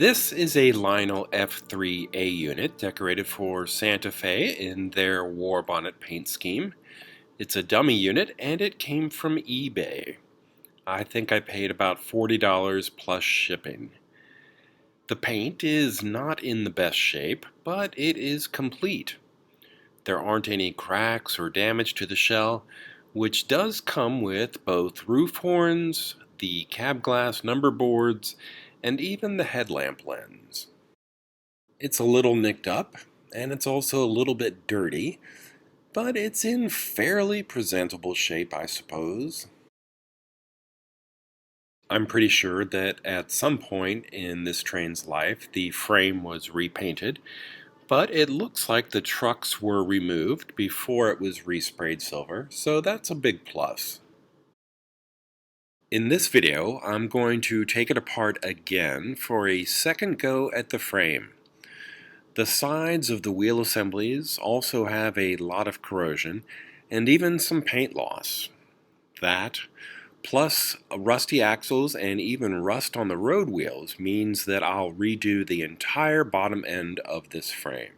This is a Lionel F-3 A unit decorated for Santa Fe in their war bonnet paint scheme. It's a dummy unit and it came from eBay. I think I paid about $40 plus shipping. The paint is not in the best shape, but it is complete. There aren't any cracks or damage to the shell, which does come with both roof horns, the cab glass number boards, and even the headlamp lens. It's a little nicked up, and it's also a little bit dirty, but it's in fairly presentable shape, I suppose. I'm pretty sure that at some point in this train's life, the frame was repainted, but it looks like the trucks were removed before it was resprayed silver, so that's a big plus. In this video, I'm going to take it apart again for a second go at the frame. The sides of the wheel assemblies also have a lot of corrosion and even some paint loss. That, plus rusty axles and even rust on the road wheels, means that I'll redo the entire bottom end of this frame.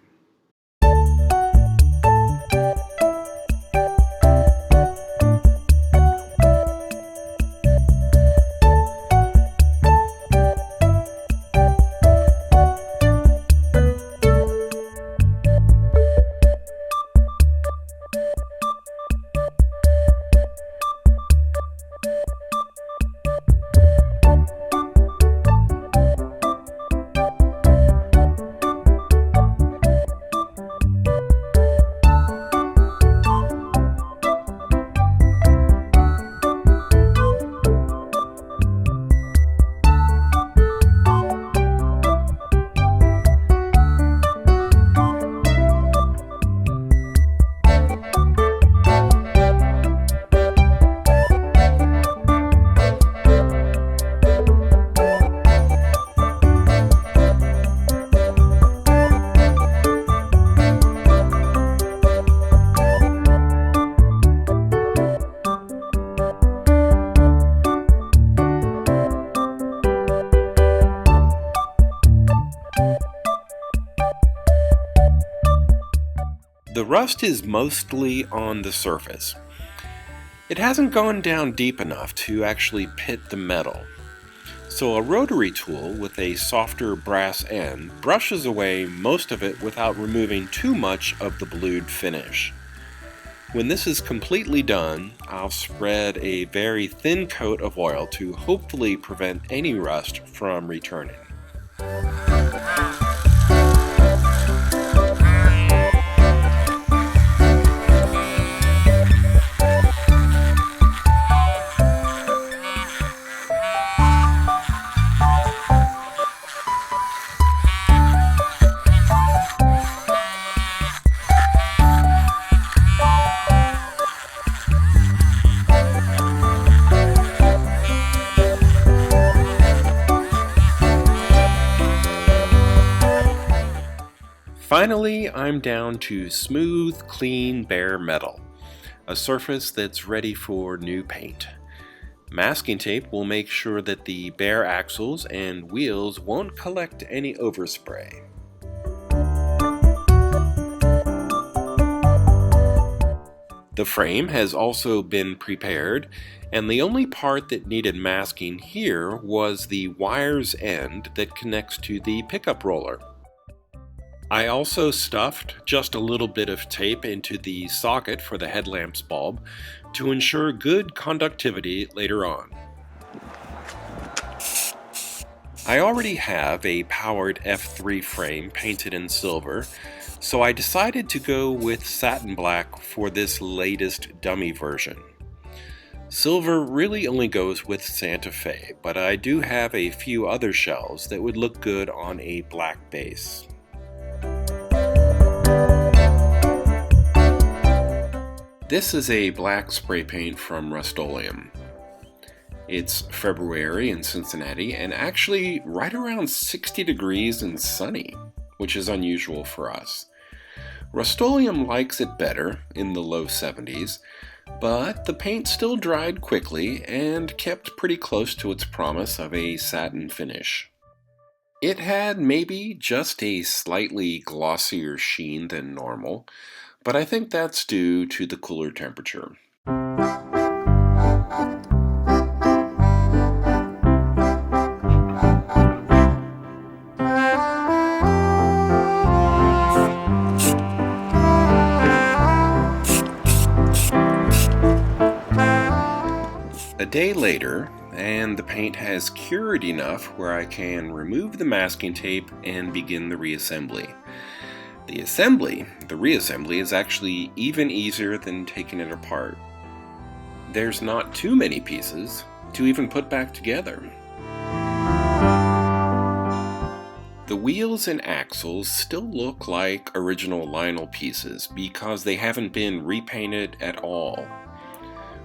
The rust is mostly on the surface. It hasn't gone down deep enough to actually pit the metal. So a rotary tool with a softer brass end brushes away most of it without removing too much of the blued finish. When this is completely done, I'll spread a very thin coat of oil to hopefully prevent any rust from returning. Finally, I'm down to smooth, clean, bare metal, a surface that's ready for new paint. Masking tape will make sure that the bare axles and wheels won't collect any overspray. The frame has also been prepared, and the only part that needed masking here was the wire's end that connects to the pickup roller. I also stuffed just a little bit of tape into the socket for the headlamp's bulb to ensure good conductivity later on. I already have a powered F3 frame painted in silver, so I decided to go with satin black for this latest dummy version. Silver really only goes with Santa Fe, but I do have a few other shells that would look good on a black base. This is a black spray paint from Rust-Oleum. It's February in Cincinnati and actually right around 60 degrees and sunny, which is unusual for us. Rust-Oleum likes it better in the low 70s, but the paint still dried quickly and kept pretty close to its promise of a satin finish. It had maybe just a slightly glossier sheen than normal, but I think that's due to the cooler temperature. A day later, and the paint has cured enough where I can remove the masking tape and begin the reassembly. The reassembly is actually even easier than taking it apart. There's not too many pieces to even put back together. The wheels and axles still look like original Lionel pieces because they haven't been repainted at all.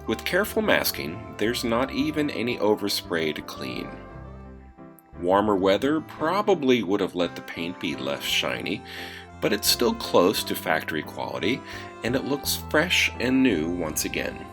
With careful masking, there's not even any overspray to clean. Warmer weather probably would have let the paint be less shiny, but it's still close to factory quality, and it looks fresh and new once again.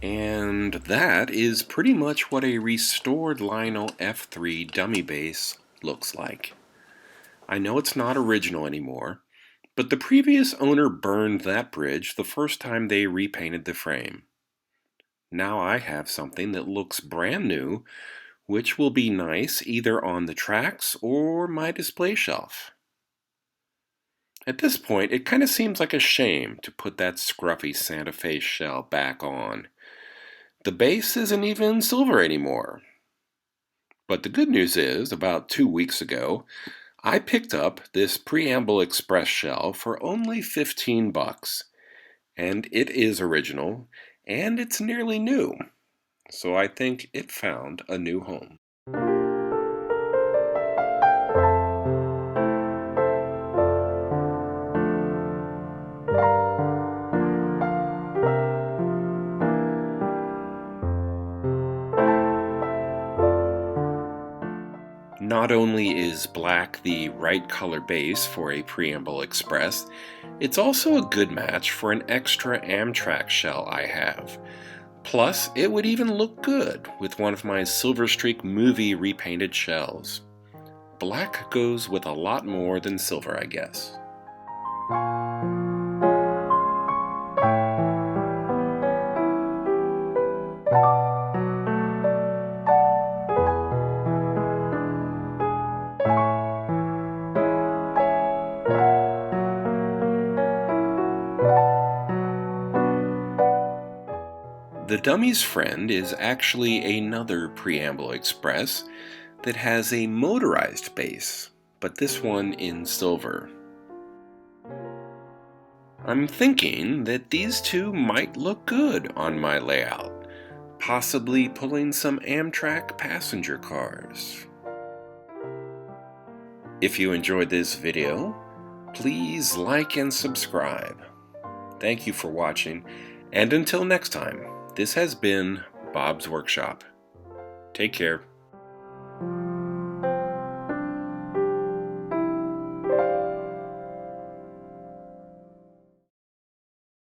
And that is pretty much what a restored Lionel F-3 dummy bass looks like. I know it's not original anymore, but the previous owner burned that bridge the first time they repainted the frame. Now I have something that looks brand new, which will be nice either on the tracks or my display shelf. At this point, it kind of seems like a shame to put that scruffy Santa Fe shell back on. The base isn't even silver anymore. But the good news is, about 2 weeks ago, I picked up this Preamble Express shell for only $15, and it is original, and it's nearly new, so I think it found a new home. Not only is black the right color base for a Preamble Express, it's also a good match for an extra Amtrak shell I have. Plus, it would even look good with one of my Silver Streak movie repainted shells. Black goes with a lot more than silver, I guess. The dummy's friend is actually another Preamble Express that has a motorized base, but this one in silver. I'm thinking that these two might look good on my layout, possibly pulling some Amtrak passenger cars. If you enjoyed this video, please like and subscribe. Thank you for watching, and until next time, this has been Bob's Workshop. Take care.